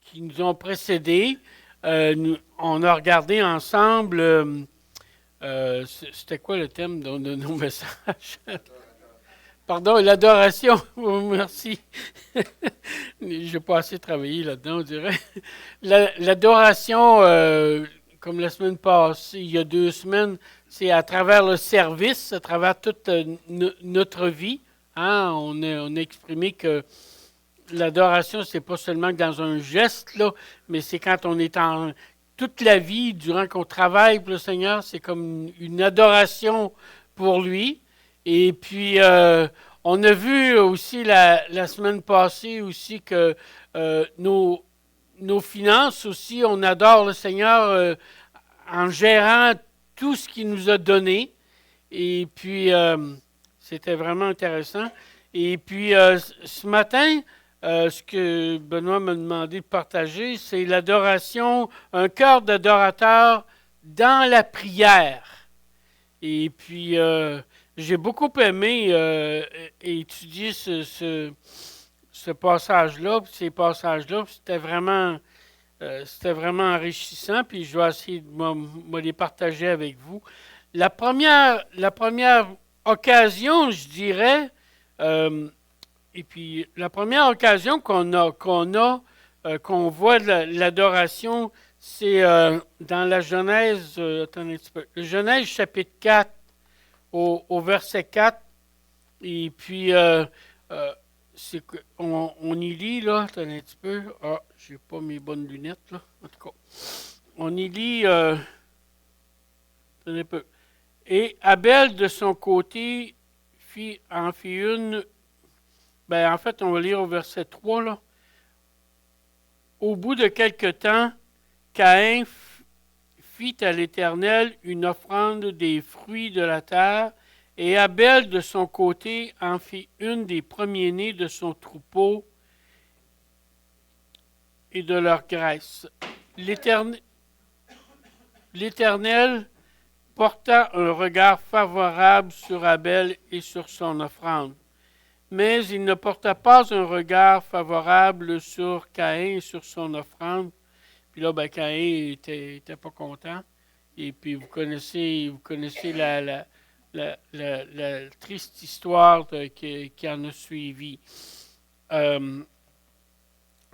qui nous ont précédés, on a regardé ensemble, c'était quoi le thème de nos messages? Pardon, l'adoration. Oh, merci. Je n'ai pas assez travaillé là-dedans, on dirait. L'adoration, comme la semaine passée, il y a 2 semaines, c'est à travers le service, à travers toute notre vie. Hein? On a exprimé que l'adoration, c'est pas seulement dans un geste, là, mais c'est quand on est en toute la vie, durant qu'on travaille pour le Seigneur, c'est comme une adoration pour lui. Et puis, on a vu aussi la semaine passée aussi que nos finances aussi, on adore le Seigneur en gérant tout ce qu'il nous a donné. Et puis, c'était vraiment intéressant. Et puis, ce matin, ce que Benoît m'a demandé de partager, c'est l'adoration, un cœur d'adorateur dans la prière. Et puis, j'ai beaucoup aimé étudier ce passage-là, ces passages-là. C'était vraiment enrichissant, puis je vais essayer de me les partager avec vous. La première occasion, je dirais, euh, et puis la première occasion qu'on voit de l'adoration, c'est dans la Genèse, attendez un petit peu, le Genèse chapitre 4, au verset 4, et puis on y lit, là, attendez un petit peu, j'ai pas mes bonnes lunettes, là, en tout cas, on y lit, attendez un peu. Et Abel, de son côté, en fit une. Ben, en fait, on va lire au verset 3, là. Au bout de quelque temps, Caïn fit à l'Éternel une offrande des fruits de la terre, et Abel, de son côté, en fit une des premiers-nés de son troupeau et de leur graisse. L'Éternel porta un regard favorable sur Abel et sur son offrande. Mais il ne porta pas un regard favorable sur Caïn et sur son offrande. Puis là, ben, Caïn était pas content. Et puis vous connaissez la triste histoire qui en a suivi. Euh,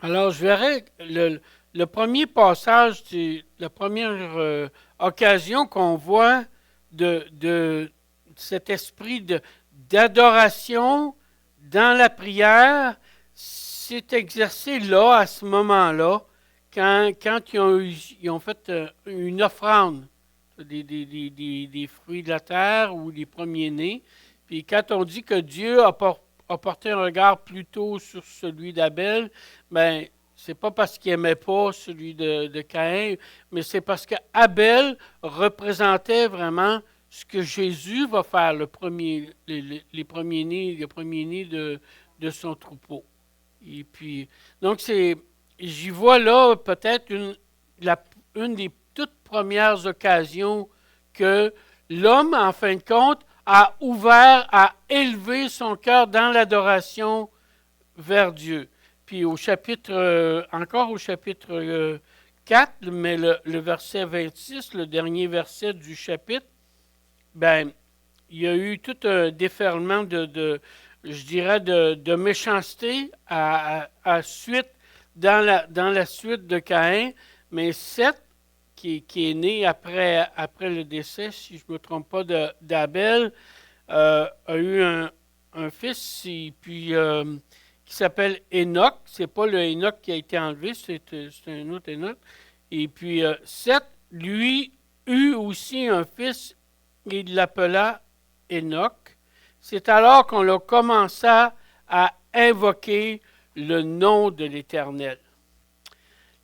alors, je verrai le premier passage, la première occasion qu'on voit de cet esprit d'adoration dans la prière, s'est exercé là, à ce moment-là, quand ils ont fait une offrande des fruits de la terre ou des premiers-nés. Puis quand on dit que Dieu a porté un regard plutôt sur celui d'Abel, ben c'est pas parce qu'il n'aimait pas celui de Caïn, mais c'est parce que Abel représentait vraiment ce que Jésus va faire, les premiers-nés, de son troupeau. Et puis, donc j'y vois là peut-être une des toutes premières occasions que l'homme, en fin de compte, a élevé son cœur dans l'adoration vers Dieu. Puis encore au chapitre 4, mais le verset 26, le dernier verset du chapitre, ben, il y a eu tout un déferlement je dirais, de méchanceté dans la suite de Caïn, mais Seth, qui est né après le décès, si je ne me trompe pas, d'Abel, a eu un fils, et puis qui s'appelle Enoch. C'est pas le Enoch qui a été enlevé, c'est un autre Enoch. Et puis Seth, lui, eut aussi un fils, et il l'appela Enoch. C'est alors qu'on a commencé à invoquer le nom de l'Éternel.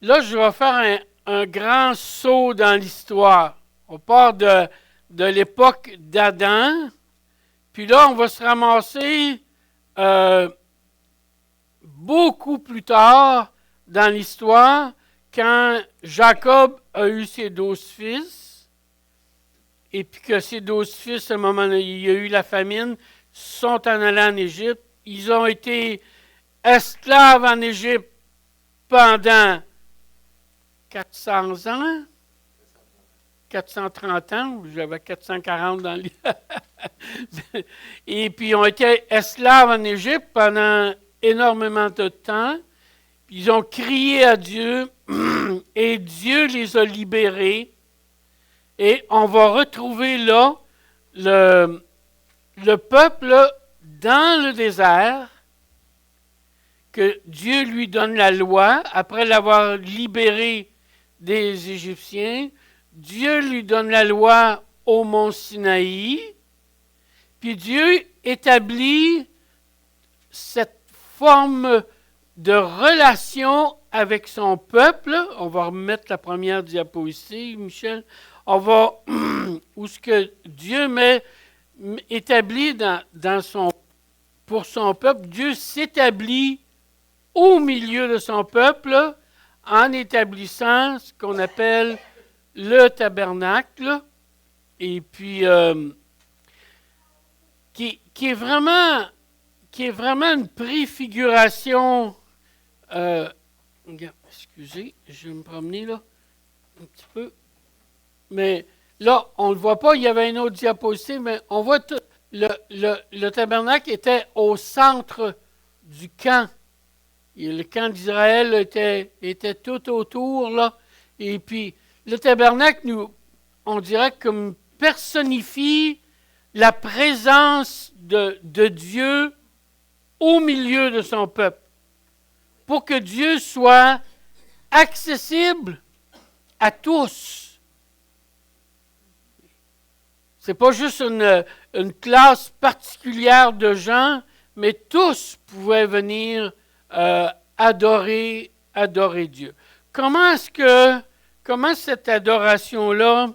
Là, je vais faire un grand saut dans l'histoire. On part de l'époque d'Adam, puis là, on va se ramasser beaucoup plus tard dans l'histoire, quand Jacob a eu ses 12 fils, et puis que ces 12 fils, à un moment donné, il y a eu la famine, sont en allant en Égypte. Ils ont été esclaves en Égypte pendant 400 ans, 430 ans, j'avais 440 dans le et puis ils ont été esclaves en Égypte pendant énormément de temps. Ils ont crié à Dieu et Dieu les a libérés. Et on va retrouver là le peuple dans le désert, que Dieu lui donne la loi après l'avoir libéré des Égyptiens. Dieu lui donne la loi au mont Sinaï. Puis Dieu établit cette forme de relation avec son peuple. On va remettre la première diapo ici, Michel. On va, où ce que Dieu établit pour son peuple, Dieu s'établit au milieu de son peuple en établissant ce qu'on appelle le tabernacle, et puis qui est vraiment une préfiguration. Excusez, je vais me promener là un petit peu. Mais là, on ne le voit pas, il y avait une autre diapositive, mais on voit tout. Le tabernacle était au centre du camp. Et le camp d'Israël était tout autour, là. Et puis, le tabernacle, on dirait comme personnifie la présence de Dieu au milieu de son peuple. Pour que Dieu soit accessible à tous. Ce n'est pas juste une classe particulière de gens, mais tous pouvaient venir adorer Dieu. Comment cette adoration-là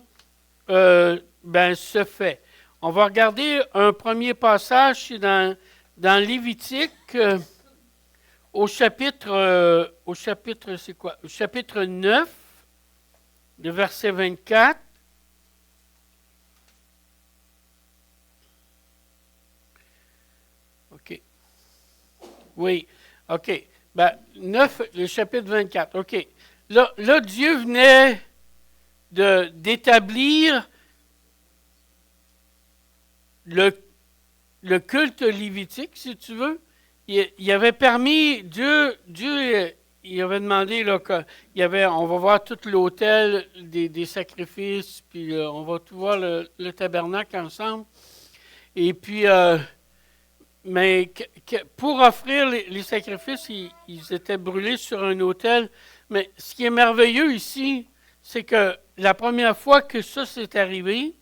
se fait? On va regarder un premier passage dans Lévitique, au chapitre 9, le verset 24. OK. Oui, OK. 9, le chapitre 24. OK. Là Dieu venait d'établir le culte lévitique, si tu veux. Il avait permis, Dieu il avait demandé, là, on va voir tout l'autel des sacrifices, puis on va tout voir le tabernacle ensemble. Et puis, mais pour offrir les sacrifices, ils étaient brûlés sur un autel. Mais ce qui est merveilleux ici, c'est que la première fois que ça s'est arrivé,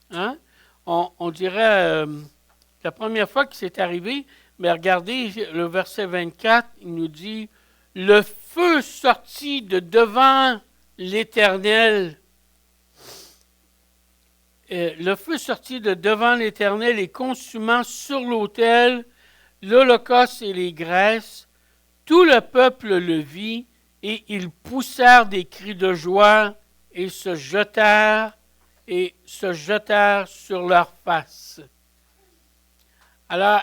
hein, on dirait la première fois que c'est arrivé, mais regardez le verset 24, il nous dit « Le feu sortit de devant l'Éternel. » Le feu sortit de devant l'Éternel et consumant sur l'autel l'holocauste et les graisses. Tout le peuple le vit, et ils poussèrent des cris de joie et se jetèrent sur leur face. Alors,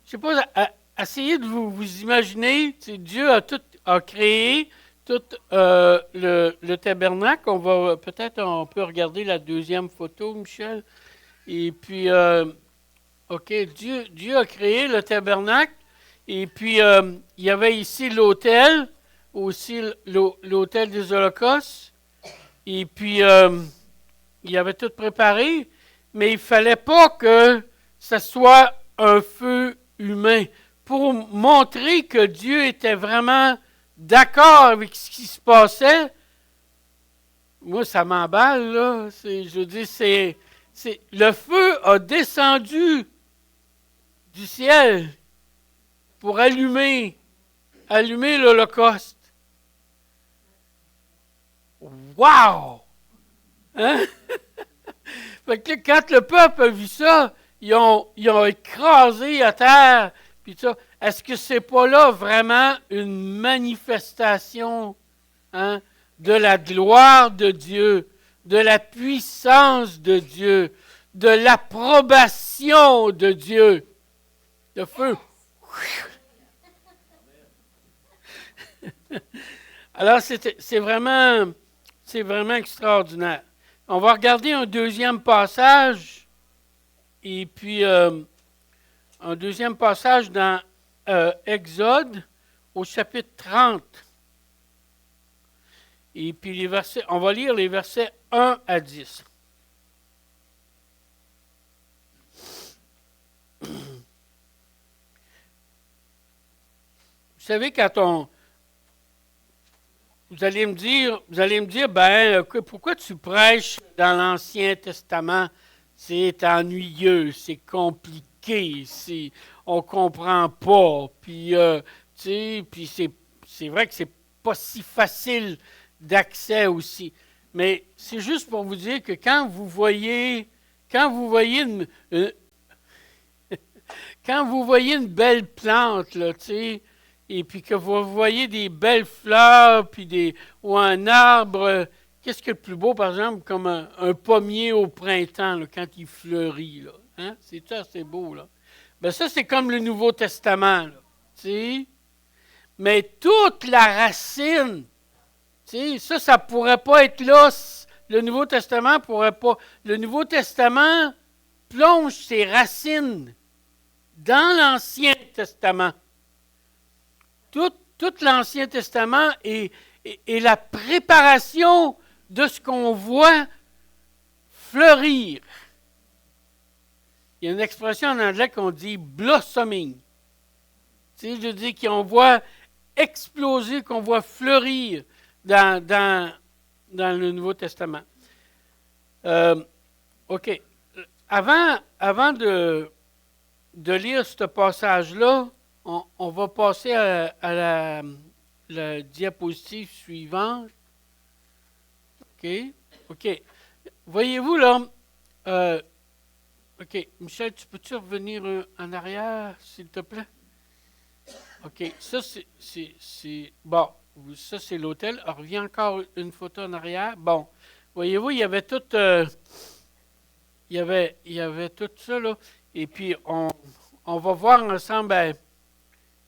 je ne sais pas, essayez de vous imaginer, Dieu a créé tout le tabernacle. On peut regarder la deuxième photo, Michel. Et puis, OK, Dieu a créé le tabernacle. Et puis, il y avait ici l'autel, aussi l'autel des holocaustes. Et puis, il avait tout préparé, mais il ne fallait pas que ce soit un feu humain pour montrer que Dieu était vraiment d'accord avec ce qui se passait. Moi, ça m'emballe, là. Je veux dire, le feu a descendu du ciel pour allumer l'Holocauste. Wow! Hein? Fait que quand le peuple a vu ça, ils ont écrasé à terre. Puis ça, est-ce que c'est pas là vraiment une manifestation, hein, de la gloire de Dieu, de la puissance de Dieu, de l'approbation de Dieu? Le feu. Alors, c'est vraiment extraordinaire. On va regarder un deuxième passage, et puis un deuxième passage dans Exode, au chapitre 30. Et puis les versets, on va lire les versets 1 à 10. Vous savez, vous allez me dire, ben, pourquoi tu prêches dans l'Ancien Testament? C'est ennuyeux, c'est compliqué, on comprend pas. Puis, puis c'est vrai que c'est pas si facile d'accès aussi. Mais c'est juste pour vous dire que quand vous voyez une belle plante, là, tu sais, et puis que vous voyez des belles fleurs, ou un arbre, qu'est-ce qui est le plus beau, par exemple, comme un pommier au printemps, là, quand il fleurit, là. Hein? C'est ça, c'est beau, là. Ben ça, c'est comme le Nouveau Testament, là, tu sais. Mais toute la racine, tu sais, ça pourrait pas être là. Le Nouveau Testament pourrait pas. Le Nouveau Testament plonge ses racines dans l'Ancien Testament. Tout l'Ancien Testament est la préparation de ce qu'on voit fleurir. Il y a une expression en anglais qu'on dit blossoming. Tu sais, je dis qu'on voit exploser, qu'on voit fleurir dans le Nouveau Testament. OK. Avant de lire ce passage-là, on va passer à la diapositive suivante. OK. Voyez-vous là, OK. Michel, tu peux-tu revenir en arrière, s'il te plaît? OK. Ça, c'est bon. Ça, c'est l'hôtel. On revient encore une photo en arrière. Bon. Voyez-vous, il y avait tout... il y avait tout ça, là. Et puis, on va voir ensemble...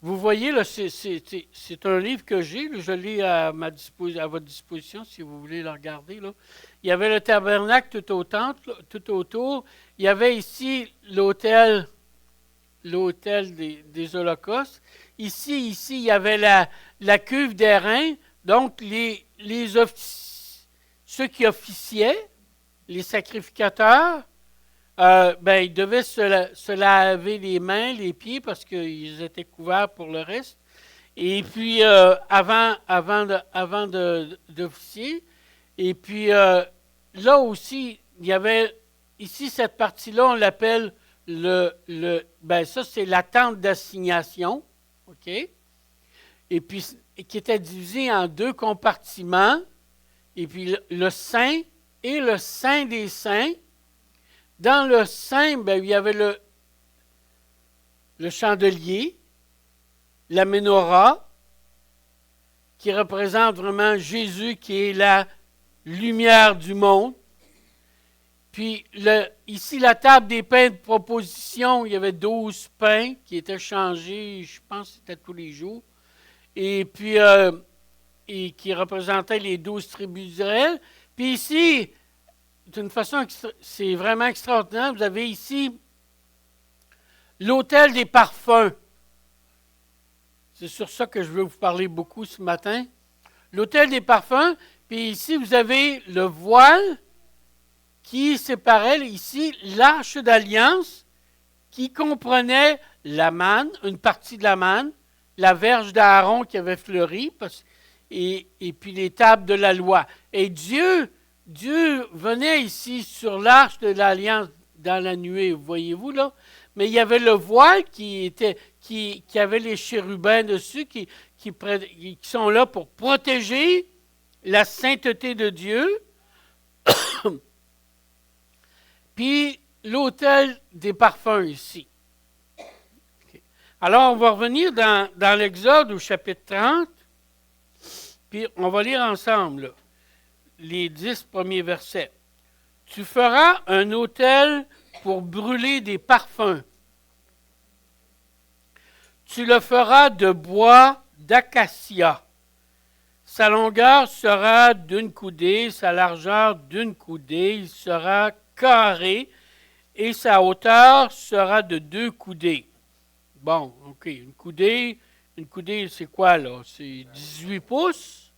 vous voyez, là, c'est un livre que j'ai. Là, je l'ai à votre disposition, si vous voulez le regarder. Là. Il y avait le tabernacle tout autour. Il y avait ici l'autel des holocaustes. Ici, il y avait la cuve d'airain. Donc, ceux qui officiaient, les sacrificateurs, ils devaient se laver les mains, les pieds, parce qu'ils étaient couverts pour le reste. Et puis, avant d'officier. Et puis, là aussi, il y avait, ici, cette partie-là, on l'appelle ça, c'est la tente d'assignation. OK? Et puis, qui était divisée en 2 compartiments. Et puis, le saint et le saint des saints. Dans le saint, il y avait le chandelier, la menorah, qui représente vraiment Jésus, qui est la lumière du monde. Puis ici, la table des pains de proposition, il y avait 12 pains qui étaient changés, je pense que c'était tous les jours. Et puis, et qui représentaient les 12 tribus d'Israël. Puis ici, d'une façon, c'est vraiment extraordinaire. Vous avez ici l'autel des parfums. C'est sur ça que je veux vous parler beaucoup ce matin. L'autel des parfums. Puis ici, vous avez le voile qui séparait ici l'arche d'alliance qui comprenait la manne, une partie de la manne, la verge d'Aaron qui avait fleuri, et puis les tables de la loi. Et Dieu venait ici sur l'arche de l'Alliance dans la nuée, voyez-vous là? Mais il y avait le voile qui avait les chérubins dessus, qui sont là pour protéger la sainteté de Dieu. Puis l'autel des parfums ici. Okay. Alors, on va revenir dans l'Exode au chapitre 30, puis on va lire ensemble là, les 10 premiers versets. Tu feras un autel pour brûler des parfums. Tu le feras de bois d'acacia. Sa longueur sera d'une coudée, sa largeur d'une coudée, il sera carré et sa hauteur sera de 2 coudées. Bon, OK, une coudée, c'est quoi là? C'est 18 pouces?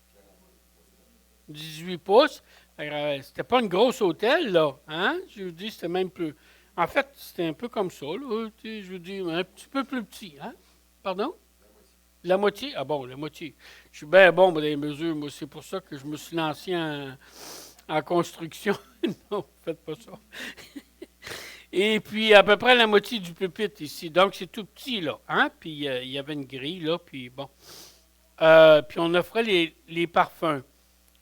18 pouces. C'était pas une grosse hôtel, là. Hein? Je vous dis, c'était même plus. En fait, c'était un peu comme ça, là. Je vous dis, un petit peu plus petit. Hein? Pardon? La moitié? Ah bon, la moitié. Je suis bien bon dans les mesures. Moi, c'est pour ça que je me suis lancé en construction. Non, faites pas ça. Et puis, à peu près la moitié du pupitre ici. Donc, c'est tout petit, là. Hein? Puis, il y avait une grille, là. Puis, bon. Puis, on offrait les parfums.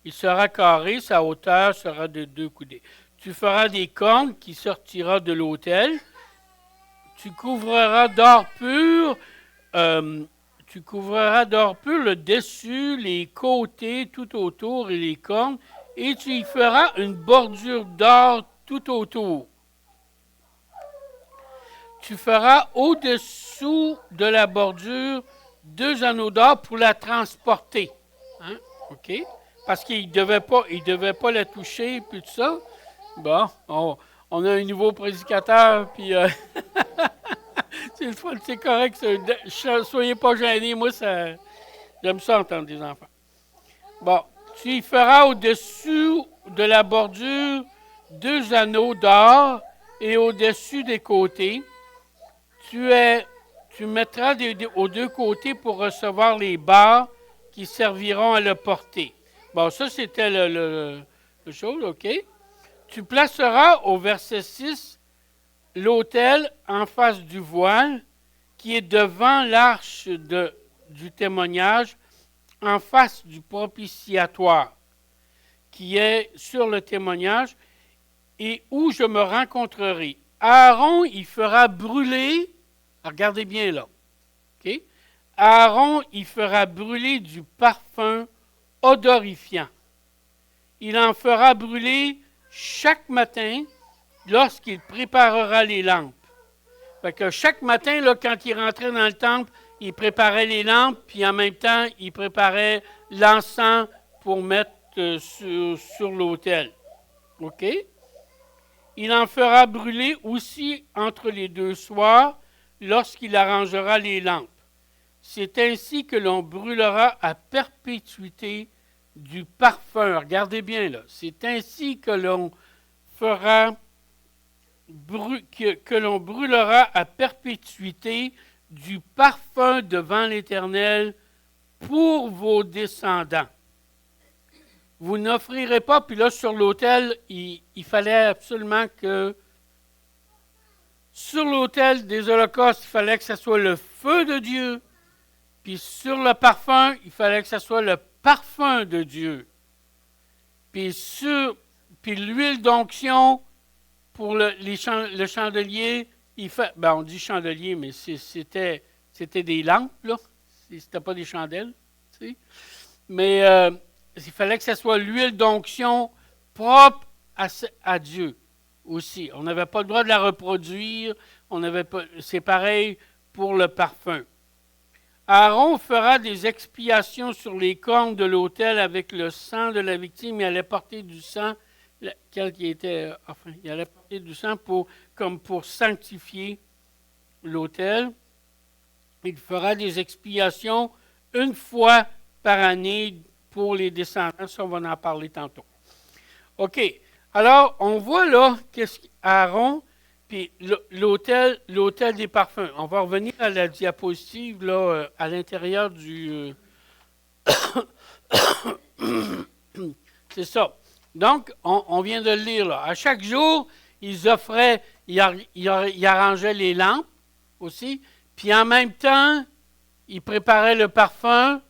Il sera carré, sa hauteur sera de 2 coudées. Tu feras des cornes qui sortira de l'autel. Tu couvriras d'or pur, tu couvriras d'or pur le dessus, les côtés, tout autour et les cornes, et tu y feras une bordure d'or tout autour. Tu feras au-dessous de la bordure 2 anneaux d'or pour la transporter. Hein? OK? Parce qu'il devait pas la toucher, puis tout ça. Bon, on a un nouveau prédicateur, puis c'est le fun, c'est correct. Soyez pas gênés, moi, j'aime ça entendre des enfants. Bon, tu y feras au-dessus de la bordure 2 anneaux d'or et au-dessus des côtés. Tu mettras aux 2 côtés pour recevoir les barres qui serviront à le porter. Bon, ça, c'était le chose, OK? Tu placeras au verset 6 l'autel en face du voile qui est devant l'arche du témoignage, en face du propitiatoire qui est sur le témoignage et où je me rencontrerai. Aaron y fera brûler, regardez bien là, OK? Aaron y fera brûler du parfum odorifiant. Il en fera brûler chaque matin lorsqu'il préparera les lampes. Fait que chaque matin, là, quand il rentrait dans le temple, il préparait les lampes, puis en même temps, il préparait l'encens pour mettre sur l'autel. OK? Il en fera brûler aussi entre les 2 soirs lorsqu'il arrangera les lampes. C'est ainsi que l'on brûlera à perpétuité du parfum. Regardez bien là. C'est ainsi que l'on fera que l'on brûlera à perpétuité du parfum devant l'Éternel pour vos descendants. Vous n'offrirez pas, puis là sur l'autel, il fallait absolument que sur l'autel des holocaustes, il fallait que ce soit le feu de Dieu, puis sur le parfum, il fallait que ce soit le parfum de Dieu. Puis l'huile d'onction pour le chandelier, on dit chandelier, mais c'était des lampes, là. C'était pas des chandelles. Tu sais. Mais il fallait que ce soit l'huile d'onction propre à Dieu aussi. On n'avait pas le droit de la reproduire. C'est pareil pour le parfum. Aaron fera des expiations sur les cornes de l'autel avec le sang de la victime. Il allait porter du sang, il allait porter du sang comme pour sanctifier l'autel. Il fera des expiations une fois par année pour les descendants. Ça, on va en parler tantôt. OK. Alors, on voit là Aaron, puis l'autel des parfums. On va revenir à la diapositive là, à l'intérieur du... C'est ça. Donc, on vient de le lire là. À chaque jour, ils offraient, ils arrangeaient les lampes aussi, puis en même temps, ils préparaient le parfum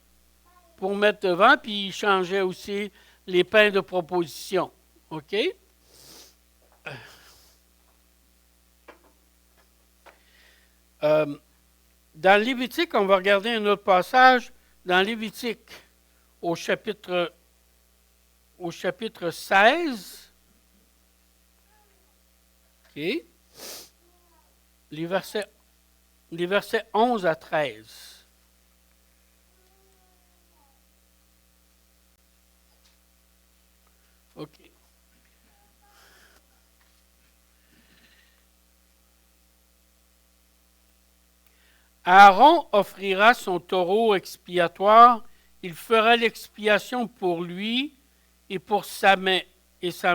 pour mettre devant, puis ils changeaient aussi les pains de proposition. OK? Dans Lévitique, on va regarder un autre passage. Dans Lévitique, au chapitre 16, OK? Les versets 11 à 13. OK. Aaron offrira son taureau expiatoire. Il fera l'expiation pour lui et pour sa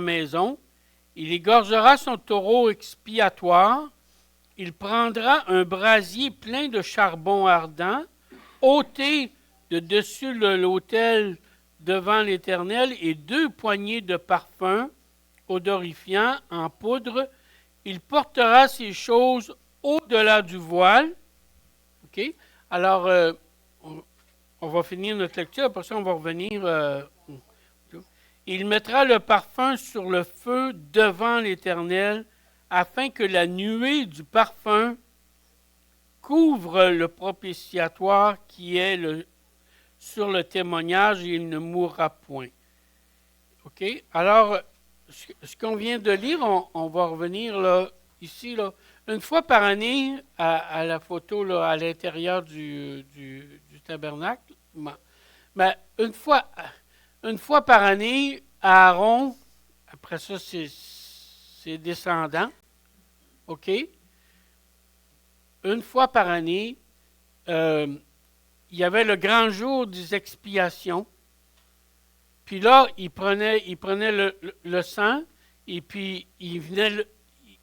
maison. Il égorgera son taureau expiatoire. Il prendra un brasier plein de charbon ardent, ôté de dessus l'autel devant l'Éternel, et 2 poignées de parfum odorifiant en poudre. Il portera ces choses au-delà du voile. OK? Alors, on va finir notre lecture, après ça, on va revenir. Il mettra le parfum sur le feu devant l'Éternel, afin que la nuée du parfum couvre le propitiatoire qui est sur le témoignage, et il ne mourra point. OK? Alors, ce qu'on vient de lire, on va revenir là, ici, là, une fois par année, à la photo là, à l'intérieur du tabernacle. Mais une fois par année, Aaron, après ça, ses descendants, OK? Une fois par année, il y avait le grand jour des expiations. Puis là, il prenait le sang, et puis il venait,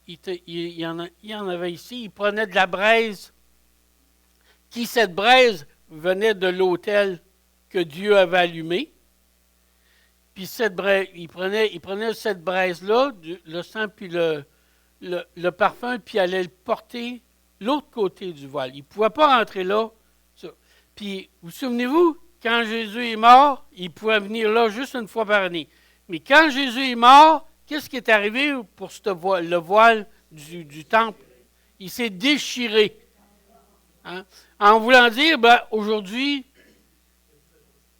il y en avait ici, il prenait de la braise, cette braise venait de l'autel que Dieu avait allumé. Puis cette braise, il prenait cette braise-là, le sang, puis le parfum, puis il allait le porter l'autre côté du voile. Il ne pouvait pas rentrer là. Ça. Puis, vous souvenez-vous, quand Jésus est mort, il pouvait venir là juste une fois par année. Mais quand Jésus est mort, qu'est-ce qui est arrivé pour le voile du temple? Il s'est déchiré. Hein? En voulant dire, aujourd'hui,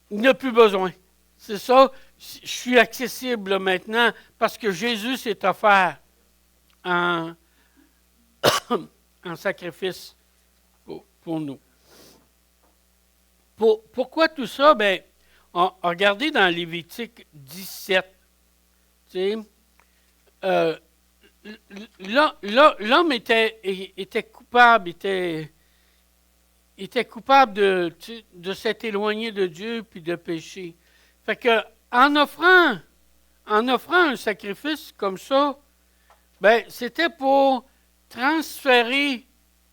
il n'a plus besoin. C'est ça, je suis accessible là, maintenant parce que Jésus s'est offert en sacrifice pour nous. Pourquoi tout ça? Regardez dans Lévitique 17. L'homme était coupable, était coupable de s'être éloigné de Dieu puis de pécher. Fait que en offrant un sacrifice comme ça, c'était pour transférer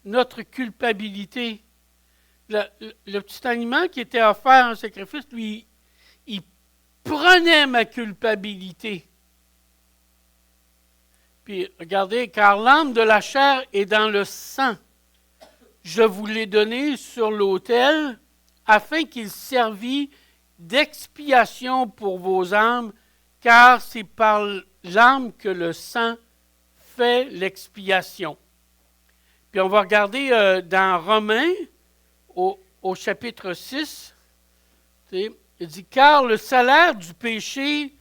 notre culpabilité. Le petit animal qui était offert en sacrifice, lui, il prenait ma culpabilité. Puis, regardez, car l'âme de la chair est dans le sang. Je vous l'ai donné sur l'autel, afin qu'il servît d'expiation pour vos âmes, car c'est par l'âme que le sang fait l'expiation. Puis on va regarder dans Romains, au chapitre 6, il dit, car le salaire du péché,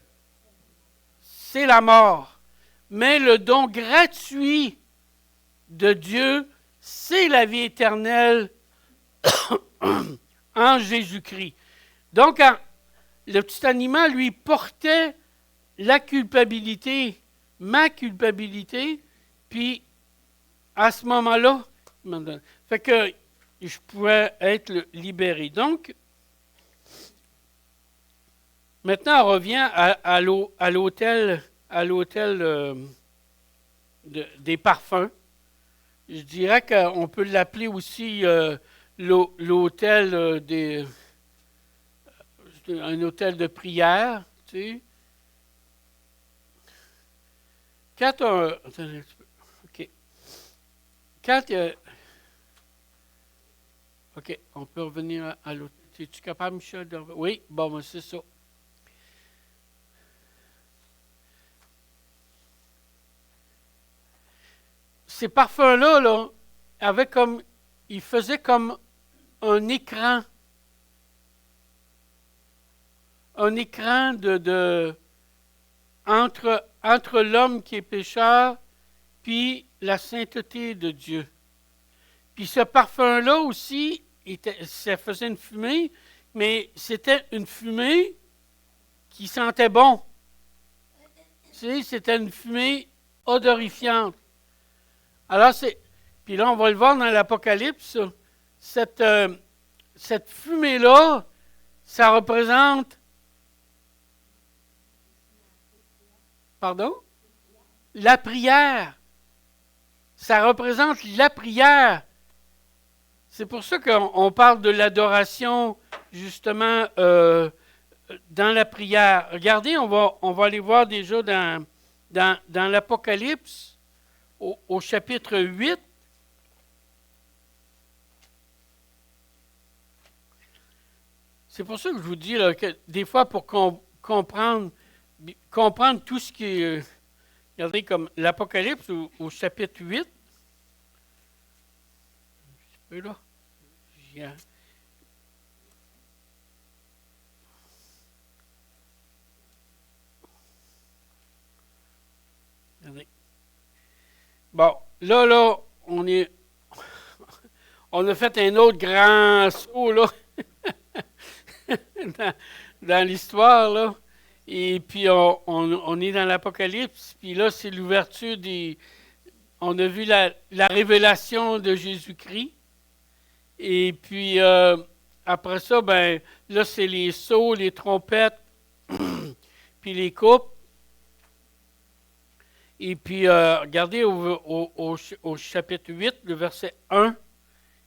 c'est la mort, mais le don gratuit de Dieu, c'est la vie éternelle en Jésus-Christ. Donc, le petit animal, lui, portait la culpabilité, ma culpabilité, puis à ce moment-là, fait que je pouvais être libéré. Donc, maintenant, on revient à l'autel des parfums. Je dirais qu'on peut l'appeler aussi l'autel un hôtel de prière, tu sais. Quand attendez un petit peu. OK. OK, on peut revenir à l'autre. Es-tu capable, Michel, de revenir? Oui, bon, c'est ça. Ces parfums-là, là, ils faisaient comme un écran. Un écran entre l'homme qui est pécheur puis la sainteté de Dieu. Puis ce parfum-là aussi, ça faisait une fumée, mais c'était une fumée qui sentait bon. C'était une fumée odorifiante. Alors, puis là, on va le voir dans l'Apocalypse. Cette, cette fumée-là, ça représente. Pardon? La prière. Ça représente la prière. C'est pour ça qu'on parle de l'adoration, justement, dans la prière. Regardez, on va aller voir déjà dans l'Apocalypse, au chapitre 8. C'est pour ça que je vous dis là, que des fois, pour comprendre tout ce qui est, regardez, comme l'Apocalypse au chapitre 8, un petit peu là, regardez. Bon, là, on a fait un autre grand saut, là, dans l'histoire, là. Et puis, on est dans l'Apocalypse, puis là, c'est l'ouverture des. On a vu la révélation de Jésus-Christ. Et puis, après ça, ben, là, c'est les sceaux, les trompettes, puis les coupes. Et puis, regardez au chapitre 8, le verset 1,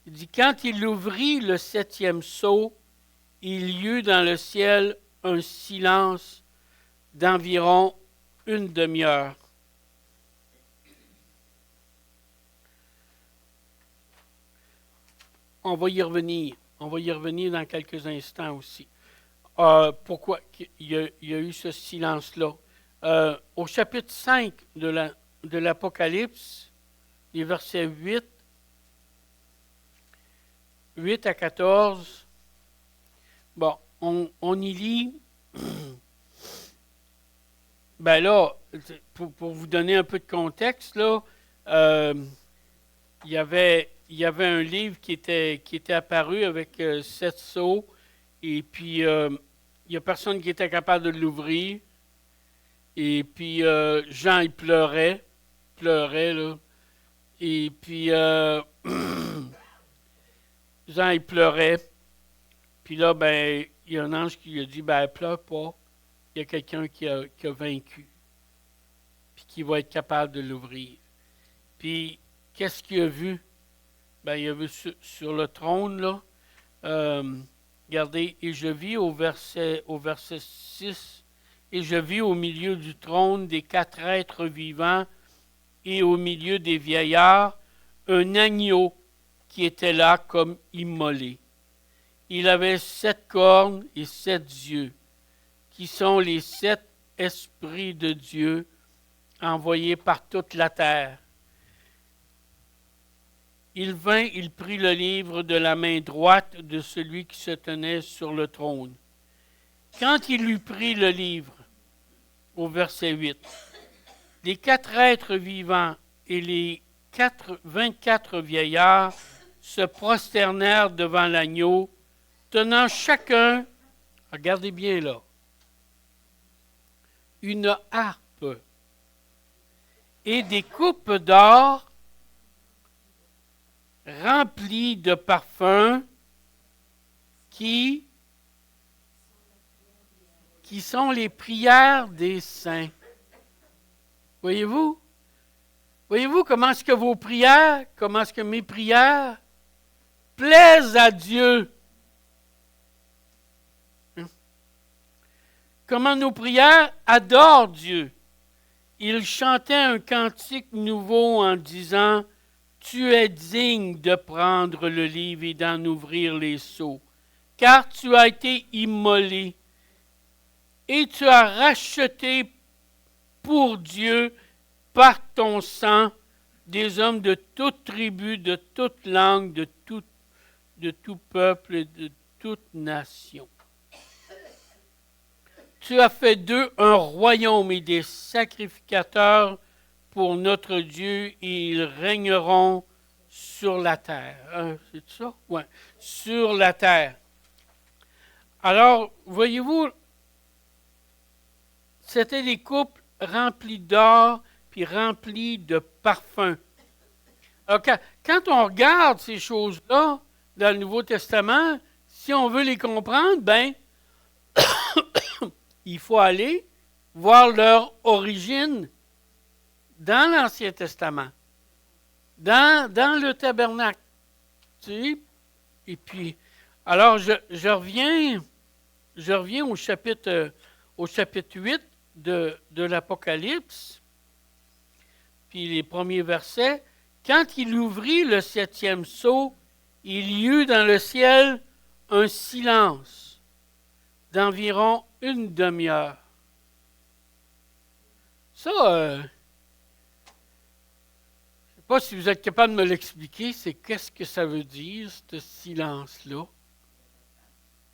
il dit, « Quand il ouvrit le 7e sceau, il y eut dans le ciel un silence d'environ une demi-heure. » On va y revenir. On va y revenir dans quelques instants aussi. Pourquoi il y a eu ce silence-là? Au chapitre 5 de l'Apocalypse, les versets 8 à 14, bon, on y lit, ben là, pour vous donner un peu de contexte, là, il y avait un livre qui était apparu avec 7 sceaux, et puis il n'y a personne qui était capable de l'ouvrir. Et puis Jean, il pleurait là. Et puis Jean, il pleurait. Puis là, ben, il y a un ange qui lui a dit, ben, pleure pas. Il y a quelqu'un qui a vaincu. Puis qui va être capable de l'ouvrir. Puis, qu'est-ce qu'il a vu? Ben, il a vu sur le trône, là. Regardez, et je vis au verset 6, et je vis au milieu du trône des 4 êtres vivants et au milieu des vieillards un agneau qui était là comme immolé. Il avait 7 cornes et 7 yeux, qui sont les 7 esprits de Dieu envoyés par toute la terre. Il vint, il prit le livre de la main droite de celui qui se tenait sur le trône. Quand il eut pris le livre, au verset 8, les 4 êtres vivants et les 24 vieillards se prosternèrent devant l'agneau, tenant chacun, regardez bien là, une harpe et des coupes d'or remplies de parfums qui sont les prières des saints. Voyez-vous? Voyez-vous comment est-ce que vos prières, comment est-ce que mes prières plaisent à Dieu? Comment nos prières adorent Dieu? Il chantait un cantique nouveau en disant, « Tu es digne de prendre le livre et d'en ouvrir les sceaux, car tu as été immolé et tu as racheté pour Dieu par ton sang des hommes de toute tribu, de toute langue, de tout peuple et de toute nation. Tu as fait d'eux un royaume et des sacrificateurs pour notre Dieu, et ils régneront sur la terre. C'est ça? Oui, sur la terre. Alors, voyez-vous, c'était des couples rempli d'or, puis rempli de parfums. Alors, quand on regarde ces choses-là dans le Nouveau Testament, si on veut les comprendre, ben, il faut aller voir leur origine dans l'Ancien Testament, dans le tabernacle. Tu sais? Et puis, alors, je reviens au chapitre 8 de l'Apocalypse, puis les premiers versets. Quand il ouvrit le 7e sceau, il y eut dans le ciel un silence d'environ une demi-heure. Ça, je ne sais pas si vous êtes capable de me l'expliquer, c'est qu'est-ce que ça veut dire, ce silence-là?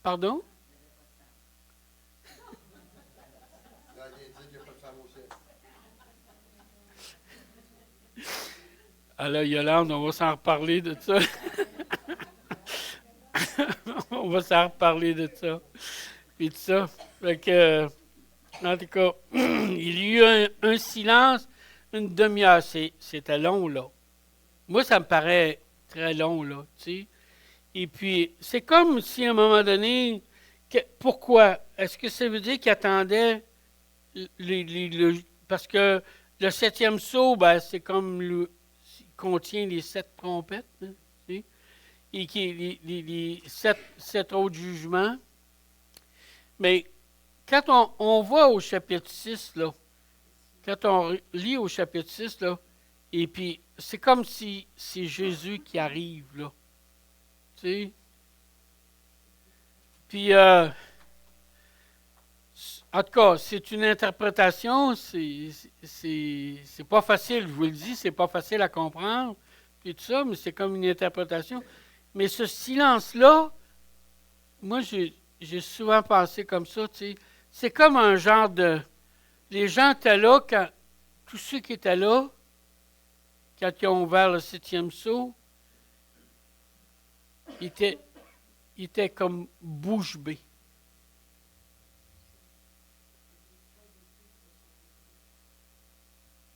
Pardon? Alors, Yolande, on va s'en reparler de ça. On va s'en reparler de ça. Puis de ça. Fait que, en tout cas, il y a eu un silence, une demi-heure. C'était long, là. Moi, ça me paraît très long, là, tu sais. Et puis, c'est comme si à un moment donné, pourquoi? Est-ce que ça veut dire qu'il attendait parce que le 7e sceau, ben, c'est comme contient les 7 trompettes, hein, tu sais, et qui les 7 autres jugements. Mais quand on voit au chapitre 6, là, quand on lit au chapitre 6, là, et puis c'est comme si c'est Jésus qui arrive, là. Tu sais? Puis, en tout cas, c'est une interprétation, c'est pas facile, je vous le dis, c'est pas facile à comprendre, puis tout ça, mais c'est comme une interprétation. Mais ce silence-là, moi, j'ai souvent pensé comme ça, tu sais. C'est comme un genre de... Les gens étaient là, tous ceux qui étaient là, quand ils ont ouvert le 7e sceau, ils étaient comme bouche bée.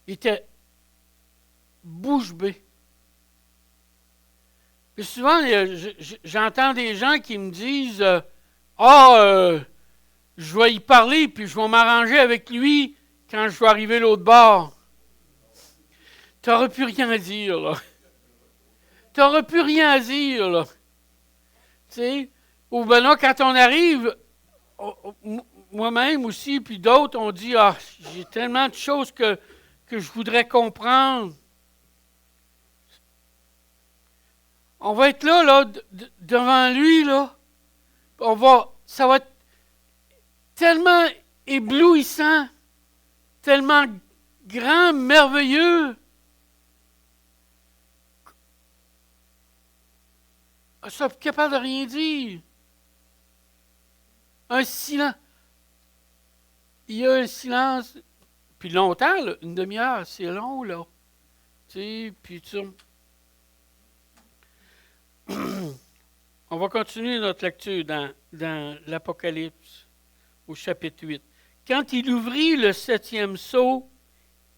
Ils étaient bouche bée. Puis souvent, j'entends des gens qui me disent je vais y parler, puis je vais m'arranger avec lui quand je vais arriver l'autre bord. Tu n'auras plus rien à dire, là. Tu n'auras plus rien à dire, là. Tu sais? Ou ben là, quand on arrive, moi-même aussi, puis d'autres, on dit j'ai tellement de choses que je voudrais comprendre. On va être là, devant lui, là. Ça va être tellement éblouissant, tellement grand, merveilleux. On sera plus capable de rien dire. Un silence. Il y a un silence. Puis longtemps, là, une demi-heure, c'est long, là. Tu sais, puis tu... On va continuer notre lecture dans l'Apocalypse, au chapitre 8. Quand il ouvrit le 7e sceau,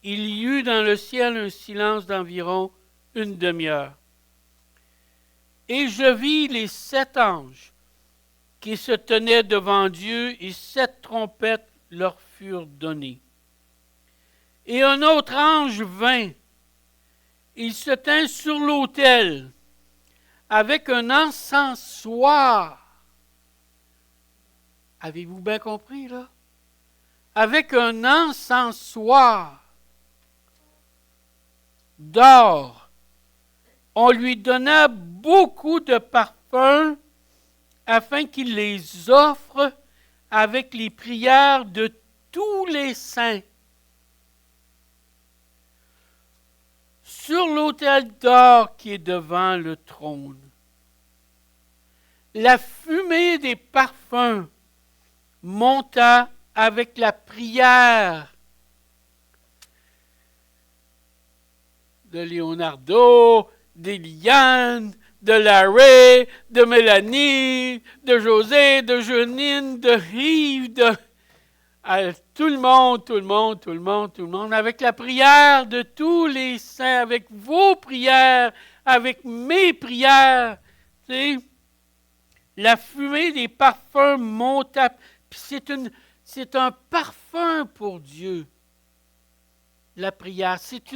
il y eut dans le ciel un silence d'environ une demi-heure. Et je vis les 7 anges qui se tenaient devant Dieu, et 7 trompettes leur furent données. Et un autre ange vint. Il se tint sur l'autel avec un encensoir. Avez-vous bien compris, là? Avec un encensoir d'or. On lui donna beaucoup de parfums afin qu'il les offre avec les prières de tous les saints. Sur l'autel d'or qui est devant le trône. La fumée des parfums monta avec la prière de Leonardo, d'Eliane, de Larry, de Mélanie, de José, de Jeanine, de Yves, tout le monde, tout le monde, tout le monde, tout le monde, avec la prière de tous les saints, avec vos prières, avec mes prières. Tu sais, la fumée des parfums monta. Puis c'est un parfum pour Dieu, la prière. C'est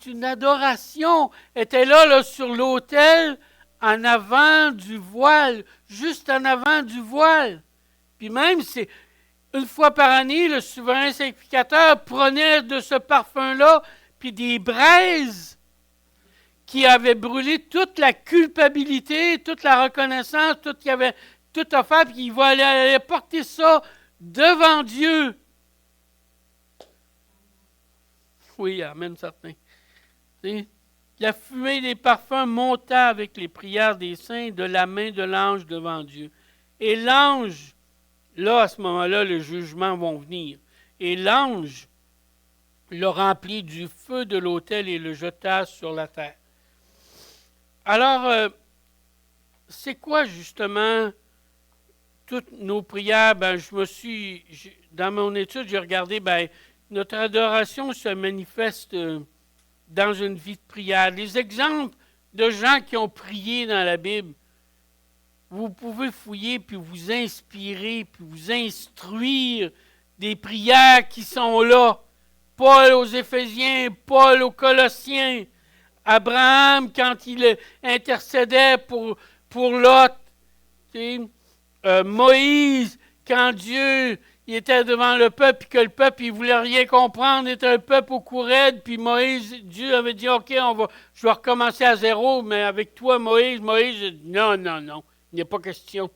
une adoration. Elle était là sur l'autel, en avant du voile, juste en avant du voile. Puis même, c'est une fois par année, le souverain sacrificateur prenait de ce parfum-là, puis des braises qui avaient brûlé toute la culpabilité, toute la reconnaissance, tout qu'il avait tout offert, puis il va aller porter ça devant Dieu. Oui, amen, certain. La fumée des parfums monta avec les prières des saints de la main de l'ange devant Dieu. Et l'ange, là, à ce moment-là, les jugements vont venir. Et l'ange le remplit du feu de l'autel et le jeta sur la terre. Alors, c'est quoi justement toutes nos prières? Dans mon étude, j'ai regardé, notre adoration se manifeste dans une vie de prière. Les exemples de gens qui ont prié dans la Bible, vous pouvez fouiller, puis vous inspirer, puis vous instruire des prières qui sont là. Paul aux Éphésiens, Paul aux Colossiens, Abraham quand il intercédait pour Lot, Moïse quand Dieu il était devant le peuple, puis que le peuple, il ne voulait rien comprendre, il était un peuple au cou raide, puis Moïse, Dieu avait dit, OK, je vais recommencer à zéro, mais avec toi, Moïse, non, il n'y a pas question.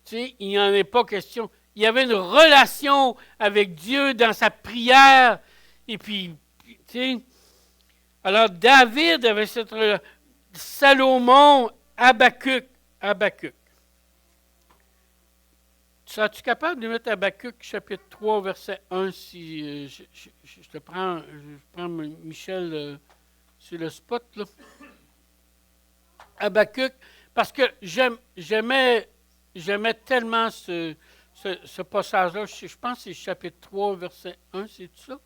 Tu sais, il n'y en a pas question. Il y avait une relation avec Dieu dans sa prière, et puis, tu sais, alors David avait cette relation, Salomon, Habakkuk. Seras-tu capable de mettre Habakkuk, chapitre 3, verset 1, si je prends Michel sur le spot, là. Habakkuk, parce que j'aimais tellement ce passage-là. Je pense que c'est chapitre 3, verset 1, c'est tout ça?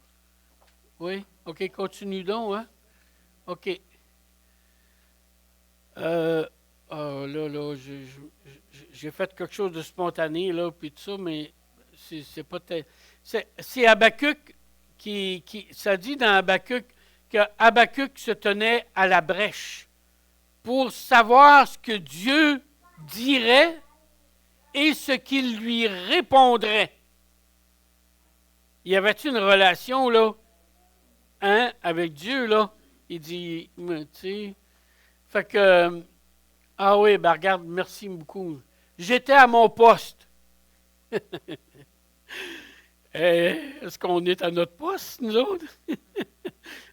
Oui? OK, continue donc, hein? OK. Là, j'ai fait quelque chose de spontané, là, puis tout ça, mais c'est pas... C'est Habakkuk ça dit dans Habakkuk que Habakkuk se tenait à la brèche pour savoir ce que Dieu dirait et ce qu'il lui répondrait. Y avait-il une relation, là, hein, avec Dieu, là? Il dit, tu sais... Fait que, ah oui, regarde, merci beaucoup. J'étais à mon poste. Est-ce qu'on est à notre poste, nous autres?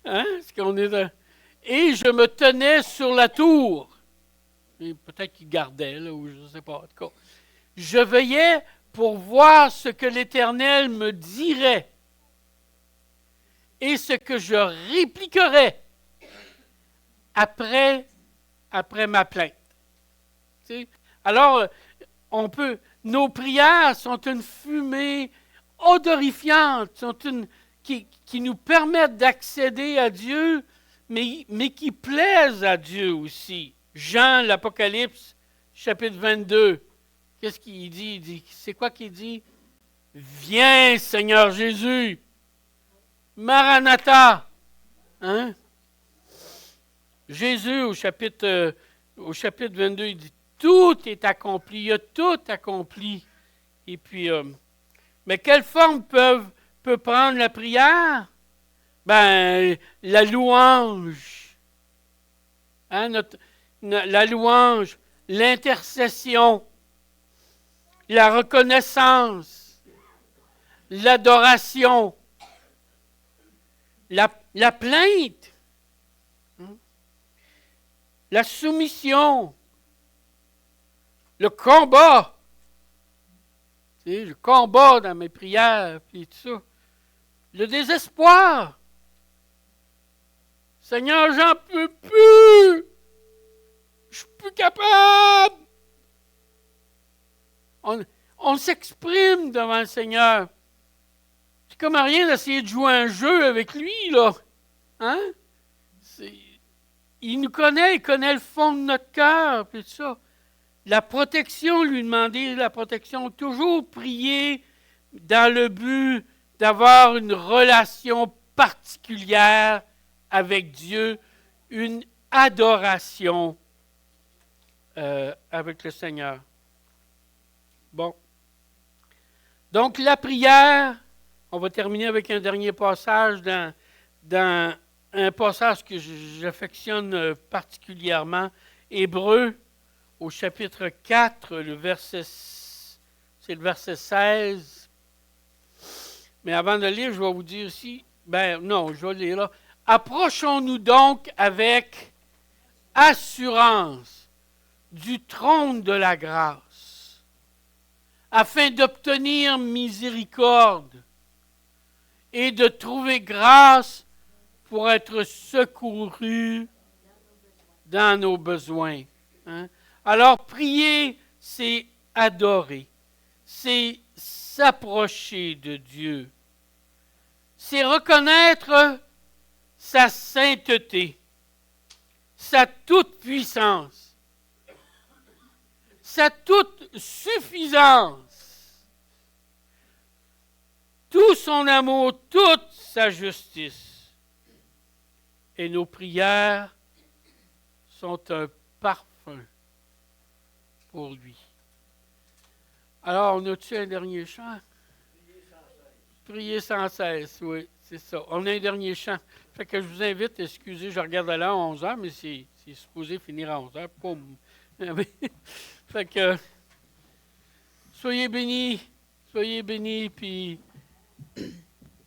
Hein? Est-ce qu'on est à... Et je me tenais sur la tour. Et peut-être qu'il gardait, là, ou je ne sais pas, en tout cas. Je veillais pour voir ce que l'Éternel me dirait et ce que je répliquerais après ma plainte. Tu sais? Alors, nos prières sont une fumée odorifiante, qui nous permettent d'accéder à Dieu, mais qui plaisent à Dieu aussi. Jean, l'Apocalypse, chapitre 22, qu'est-ce qu'il dit? C'est quoi qu'il dit? Viens, Seigneur Jésus. Maranatha. Hein? Jésus, au chapitre 22, il dit, tout est accompli, il a tout accompli. Et puis, mais quelle forme peut prendre la prière? La louange. Hein, la louange, l'intercession, la reconnaissance, l'adoration, la plainte, la soumission, le combat. Tu sais, le combat dans mes prières, puis tout ça. Le désespoir. Seigneur, j'en peux plus. Je suis plus capable. On s'exprime devant le Seigneur. C'est comme à rien d'essayer de jouer un jeu avec lui, là. Hein? Il nous connaît, il connaît le fond de notre cœur, puis tout ça. La protection, lui demander la protection, toujours prier dans le but d'avoir une relation particulière avec Dieu, une adoration avec le Seigneur. Bon. Donc, la prière, on va terminer avec un dernier passage dans un passage que j'affectionne particulièrement, Hébreux, au chapitre 4, c'est le verset 16. Mais avant de lire, je vais vous dire ici, je vais lire là. Approchons-nous donc avec assurance du trône de la grâce, afin d'obtenir miséricorde et de trouver grâce pour être secouru dans nos besoins. Hein? Alors, prier, c'est adorer, c'est s'approcher de Dieu, c'est reconnaître sa sainteté, sa toute-puissance, sa toute-suffisance, tout son amour, toute sa justice. Et nos prières sont un parfum pour lui. Alors, on a-tu un dernier chant? Prier sans cesse, oui, c'est ça. On a un dernier chant. Fait que je vous invite, excusez, je regarde là à 11h, mais c'est supposé finir à 11h. Poum! Fait que, soyez bénis, puis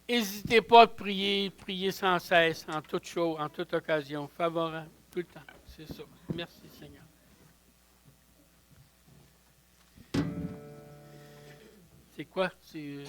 n'hésitez pas à prier sans cesse, en toute chose, en toute occasion, favorable, tout le temps. C'est ça. Merci, Seigneur. C'est quoi? C'est